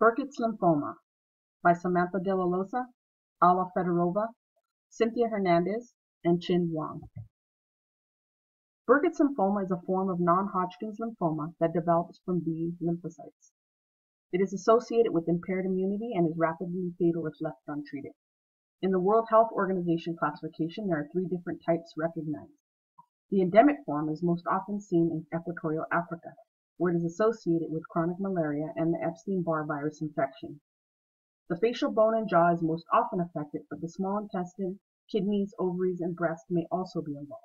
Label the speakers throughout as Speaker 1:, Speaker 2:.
Speaker 1: Burkitts Lymphoma by Samantha De La Losa, Ala Fedorova, Cynthia Hernandez, and Chin Wang. Burkitts lymphoma is a form of non-Hodgkin's lymphoma that develops from B lymphocytes. It is associated with impaired immunity and is rapidly fatal if left untreated. In the World Health Organization classification, there are 3 different types recognized. The endemic form is most often seen in equatorial Africa, where it is associated with chronic malaria and the Epstein-Barr virus infection. The facial bone and jaw is most often affected, but the small intestine, kidneys, ovaries, and breast may also be involved.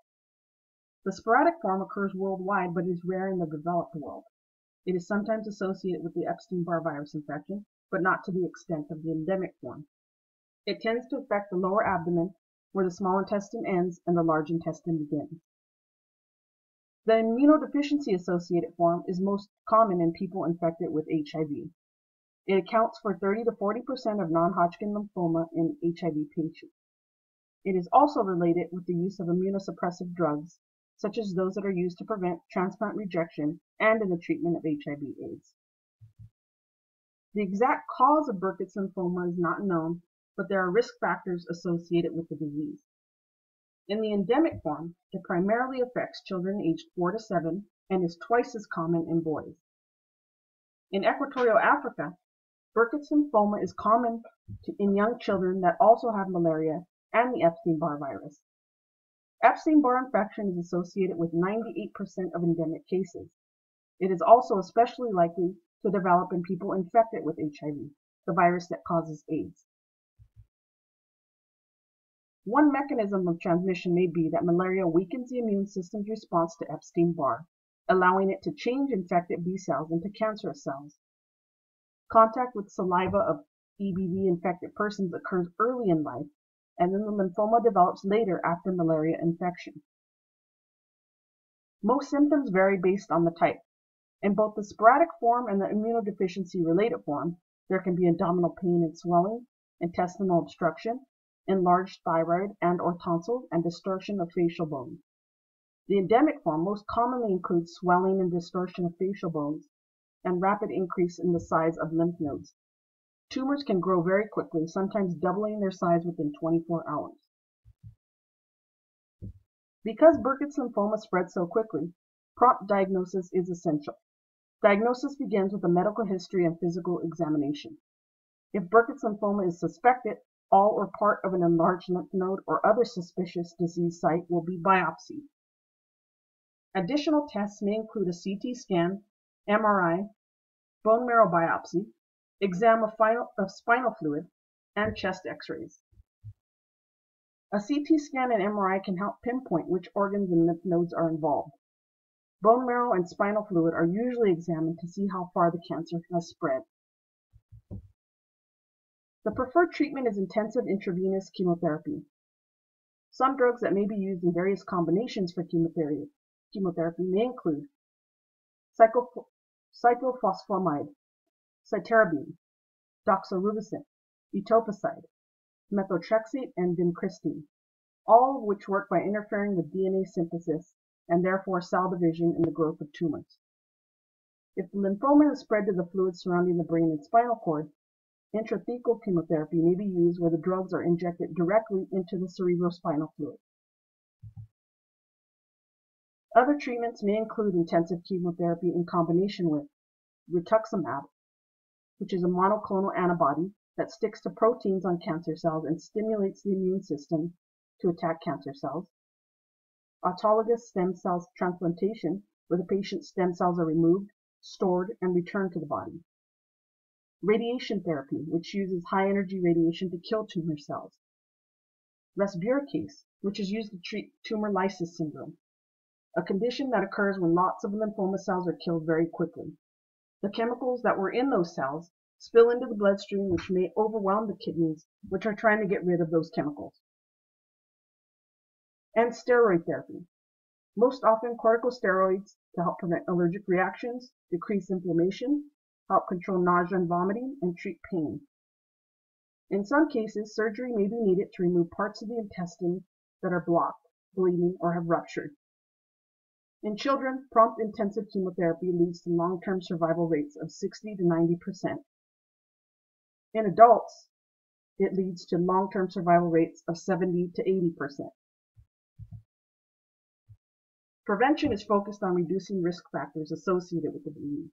Speaker 1: The sporadic form occurs worldwide, but is rare in the developed world. It is sometimes associated with the Epstein-Barr virus infection, but not to the extent of the endemic form. It tends to affect the lower abdomen, where the small intestine ends and the large intestine begins. The immunodeficiency associated form is most common in people infected with HIV. It accounts for 30 to 40% of non-Hodgkin lymphoma in HIV patients. It is also related with the use of immunosuppressive drugs, such as those that are used to prevent transplant rejection and in the treatment of HIV/AIDS. The exact cause of Burkitts lymphoma is not known, but there are risk factors associated with the disease. In the endemic form, it primarily affects children aged 4 to 7 and is twice as common in boys. In equatorial Africa, Burkitts lymphoma is common in young children that also have malaria and the Epstein-Barr virus. Epstein-Barr infection is associated with 98% of endemic cases. It is also especially likely to develop in people infected with HIV, the virus that causes AIDS. One mechanism of transmission may be that malaria weakens the immune system's response to Epstein-Barr, allowing it to change infected B cells into cancerous cells. Contact with saliva of EBV-infected persons occurs early in life, and then the lymphoma develops later after malaria infection. Most symptoms vary based on the type. In both the sporadic form and the immunodeficiency-related form, there can be abdominal pain and swelling, intestinal obstruction, enlarged thyroid and/or tonsils, and distortion of facial bones. The endemic form most commonly includes swelling and distortion of facial bones and rapid increase in the size of lymph nodes. Tumors can grow very quickly, sometimes doubling their size within 24 hours. Because Burkitts lymphoma spreads so quickly, prompt diagnosis is essential. Diagnosis begins with a medical history and physical examination. If Burkitts lymphoma is suspected, all or part of an enlarged lymph node or other suspicious disease site will be biopsied. Additional tests may include a CT scan, MRI, bone marrow biopsy, exam of spinal fluid, and chest x-rays. A CT scan and MRI can help pinpoint which organs and lymph nodes are involved. Bone marrow and spinal fluid are usually examined to see how far the cancer has spread. The preferred treatment is intensive intravenous chemotherapy. Some drugs that may be used in various combinations for chemotherapy may include cyclophosphamide, cytarabine, doxorubicin, etoposide, methotrexate, and vincristine, all of which work by interfering with DNA synthesis and therefore cell division and the growth of tumors. If the lymphoma is spread to the fluid surrounding the brain and spinal cord, intrathecal chemotherapy may be used where the drugs are injected directly into the cerebrospinal fluid. Other treatments may include intensive chemotherapy in combination with rituximab, which is a monoclonal antibody that sticks to proteins on cancer cells and stimulates the immune system to attack cancer cells, autologous stem cell transplantation, where the patient's stem cells are removed, stored, and returned to the body, radiation therapy, which uses high-energy radiation to kill tumor cells, resburicase, which is used to treat tumor lysis syndrome, a condition that occurs when lots of lymphoma cells are killed very quickly. The chemicals that were in those cells spill into the bloodstream, which may overwhelm the kidneys, which are trying to get rid of those chemicals. And steroid therapy. Most often corticosteroids to help prevent allergic reactions, decrease inflammation, help control nausea and vomiting, and treat pain. In some cases, surgery may be needed to remove parts of the intestine that are blocked, bleeding, or have ruptured. In children, prompt intensive chemotherapy leads to long-term survival rates of 60 to 90%. In adults, it leads to long-term survival rates of 70 to 80%. Prevention is focused on reducing risk factors associated with the disease.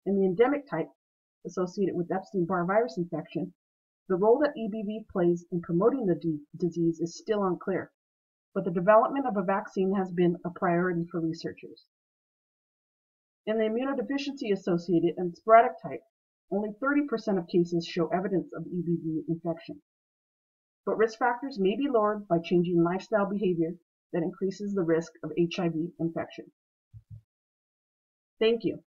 Speaker 1: In the endemic type, associated with Epstein-Barr virus infection, the role that EBV plays in promoting the disease is still unclear, but the development of a vaccine has been a priority for researchers. In the immunodeficiency associated and sporadic type, only 30% of cases show evidence of EBV infection. But risk factors may be lowered by changing lifestyle behavior that increases the risk of HIV infection. Thank you.